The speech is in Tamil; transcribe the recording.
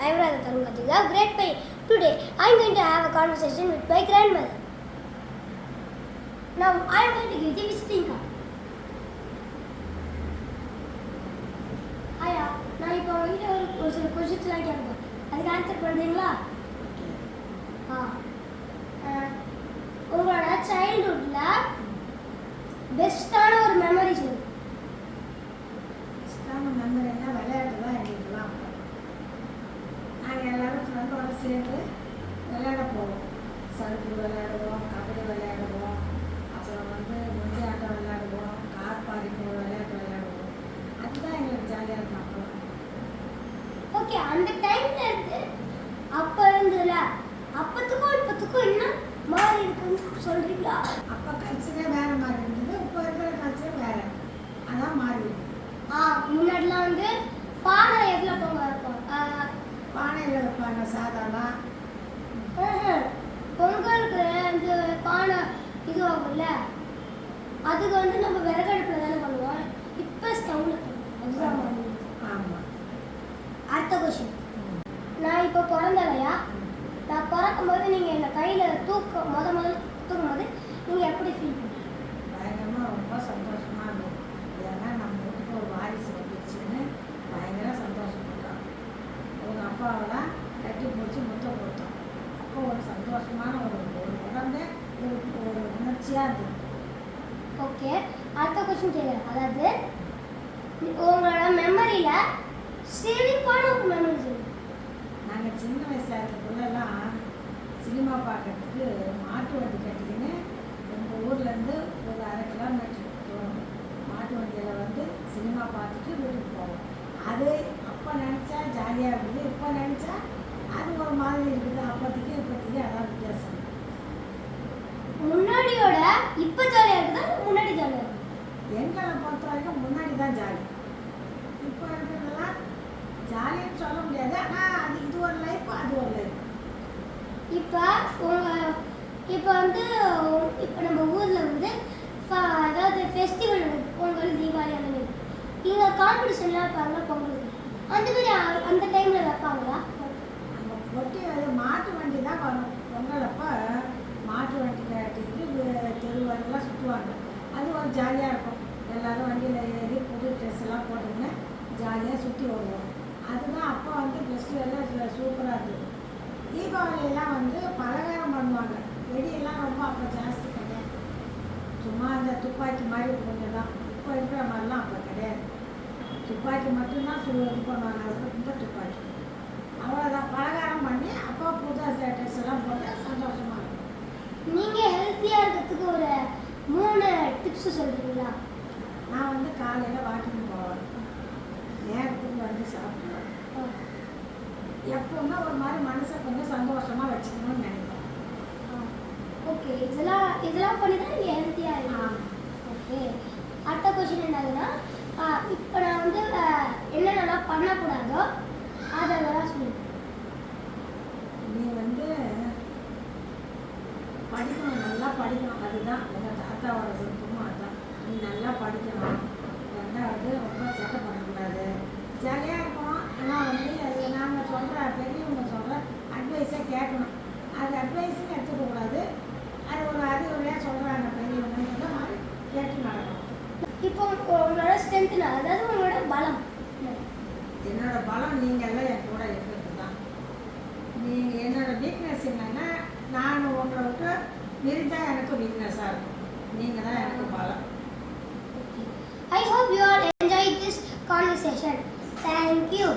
I am Radha Tarun Katika, grade 5. Today, I am going to have a conversation with my grandmother. Now, I am going to give the visiting card. Aya, நான் இப்போ உங்ககிட்ட ஒரு சில கொஸ்டின்ஸ்லாம் கேட்பேன். அதுக்கு ஆன்சர் பண்ணுறீங்களா? உங்களோட சைல்ட்ஹுட்ல பெஸ்ட்டான ஒரு மெமரி சொல்லுங்க. பெஸ்ட்டான மெமரினா விளையாட்டு தான் எங்களுக்குலாம். நாங்கள் எல்லோரும் ஃப்ரெண்டோடு சேர்ந்து விளையாட போவோம். சறுக்கு விளையாடுவோம், கபடி விளையாடுவோம், அப்புறம் முந்தி ஆட்டம் விளையாடுவோம், கார் பாரிக்கு ஒரு விளையாட்டு விளையாடுவோம். அதுதான் எங்களுக்கு ஜாலியாக இருக்கும் அப்போலாம். ஓகே, அந்த டைம்ல இருந்து அப்போ இருந்ததுல அப்பத்துக்கும் இப்பத்துக்கும் என்ன மாறி இருக்குன்னு சொல்றீங்களா? அப்போ கல்ச்சரே வேறு மாதிரி இருந்தது, இப்போ இருக்கிற கல்ச்சர் வேறு, அதான் மாறி இருக்குது. முன்னாடிலாம் பானை எதில் பொங்க வைப்போம்? பானையில் வைப்பாங்க சாதாரண. பொங்கலுக்கு பானை இது ஆகும்ல, அதுக்கு நம்ம விறகடுப்பில் தானே பண்ணுவோம். இப்போ ஸ்டவ்வில் அதுதான் மாறி. ஆமாம். அடுத்த கொஸ்டின், நான் இப்போ பிறந்தலையா, நான் பிறக்கும்போது நீங்கள் என்னை கையில் முதல்ல தூக்கும்போது நீங்கள் எப்படி ஃபீல் பண்ணுறீங்க? பயங்கரமாக ரொம்ப சந்தோஷமாக இருக்கும். ஏன்னா நம்ம வீட்டுக்கு ஒரு வாரிசு வந்துடுச்சுன்னு பயங்கர சந்தோஷப்பட்டோம். ஒரு அப்பாவெல்லாம் கட்டி பிடிச்சி முத்தம் கொடுத்தோம். அப்போ ஒரு சந்தோஷமான ஒரு உடம்பே ஒரு உணர்ச்சியாக இருந்தது. ஓகே, அடுத்த கொஸ்டின் கேட்குறேன். அதாவது உங்களோட மெமரியில் சிரிப்பான ஒரு மெமரி சொல்லுங்கள். நாங்கள் சின்ன வயசில் இருக்கிறதுலாம் சினிமா பார்க்கறதுக்கு மாட்டு வண்டி கட்டிக்கின்னு எங்கள் ஊர்லேருந்து ஒரு 1/2 கிலோமீட்டர் தூரம் மாட்டு வண்டியில் சினிமா பார்த்துட்டு வீட்டுக்கு போவோம். அது அப்போ நினச்சா ஜாலியாக இருக்குது, இப்போ நினச்சா அது ஒரு மாதிரி இருக்குது. அப்போதைக்கு இப்போதைக்கு அதான் வித்தியாசம். முன்னாடியோட இப்போ ஜாலியாக இருக்குதா, முன்னாடி ஜாலியாக இருக்குது? எங்களை பொறுத்த வரைக்கும் முன்னாடி தான் ஜாலி. இப்போ இருக்கிறதெல்லாம் ஜாலின்னு சொல்ல முடியாது. ஆனால் அது இது ஒரு லைஃப், அது ஒரு லைஃப். இப்போ இப்போ நம்ம ஊரில் அதாவது ஃபெஸ்டிவல் நடக்குது, பொங்கல், தீபாவளி, அந்த மாதிரி. இங்கே காம்படிஷன்லாம் வைப்பாங்க பொங்கலுக்கு, அந்த மாதிரி அந்த டைமில் வைப்பாங்களா? நம்ம பொட்டி மாட்டு வண்டி தான் வரும். பொங்கல் அப்போ மாட்டு வண்டி கட்டிட்டு தெருவெல்லாம் சுற்றுவாங்க. அது ஒரு ஜாலியாக இருக்கும். எல்லோரும் வண்டியில் ஏறி புது ட்ரெஸ் எல்லாம் போட்டுக்கின்னு ஜாலியாக சுற்றி வருவோம். அதுதான் அப்போ ஃபெஸ்டிவல்லாம் சூப்பராக இருந்தது. தீபாவளியெல்லாம் பலகாரம் பண்ணுவாங்க. வெடியெல்லாம் ரொம்ப அப்போ ஜாஸ்தி கிடையாது. சும்மா அந்த துப்பாக்கி மாதிரி கொஞ்சம் தான். இப்போ இருக்கிற மாதிரிலாம் அப்போ கிடையாது. துப்பாக்கி மட்டும்தான் இது பண்ணுவாங்க. அதுக்கு துப்பாக்கி அவ்வளோதான். பலகாரம் பண்ணி அப்போ புது ட்ரெஸ் எல்லாம் போட்டு சந்தோஷமாக இருக்கும். நீங்கள் ஹெல்த்தியாக இருக்கிறதுக்கு ஒரு 3 டிப்ஸ் சொல்கிறீங்களா? நான் காலையில் வாக்கிங் போவேன், நேரத்துக்கு சாப்பிடுவேன். எப்பவுமே ஒரு மாதிரி மனசை கொஞ்சம் சந்தோஷமாக வச்சுக்கணும்னு நினைக்கிறேன். ஓகே, இதெல்லாம் பண்ணி தான் நீங்கள் ஹெல்த்தியாக இருக்கலாம். ஓகே, அடுத்த கொஸ்டின் என்னதுன்னா, இப்போ நான் என்னென்னலாம் பண்ணக்கூடாதோ அதெல்லாம் சொல்லுங்கள். நீ படிக்கணும், நல்லா படிக்கணும். அதுதான் உங்கள் தாத்தாவோட விருப்பமும். அதுதான் நீ நல்லா படிக்கணும். 2வது ரொம்ப சட்டை பண்ணக்கூடாது, ஜாலியாக இருக்கணும். ஆனால் அது நாங்கள் சொல்கிற பெரியவங்க சொல்கிற அட்வைஸை கேட்கணும். அது அட்வைஸுன்னு எடுத்துக்கக்கூடாது. அது ஒரு அறிவுரையாக சொல்கிறாங்க பெரியவங்க மாதிரி கேட்டு நடக்கணும். இப்போ உங்களோட ஸ்ட்ரென்த்னா, அதாவது உங்களோட பலம். என்னோடய பலம் நீங்கள்லாம் என் கூட இருக்கிறது தான். நீங்கள் என்னோடய வீக்னஸ் என்னன்னா, நான் உங்களை விட்டு விரிஞ்சால் எனக்கு வீக்னஸாக இருக்கும். நீங்கள் தான் எனக்கு பலம். I hope you all enjoyed this conversation. Thank you.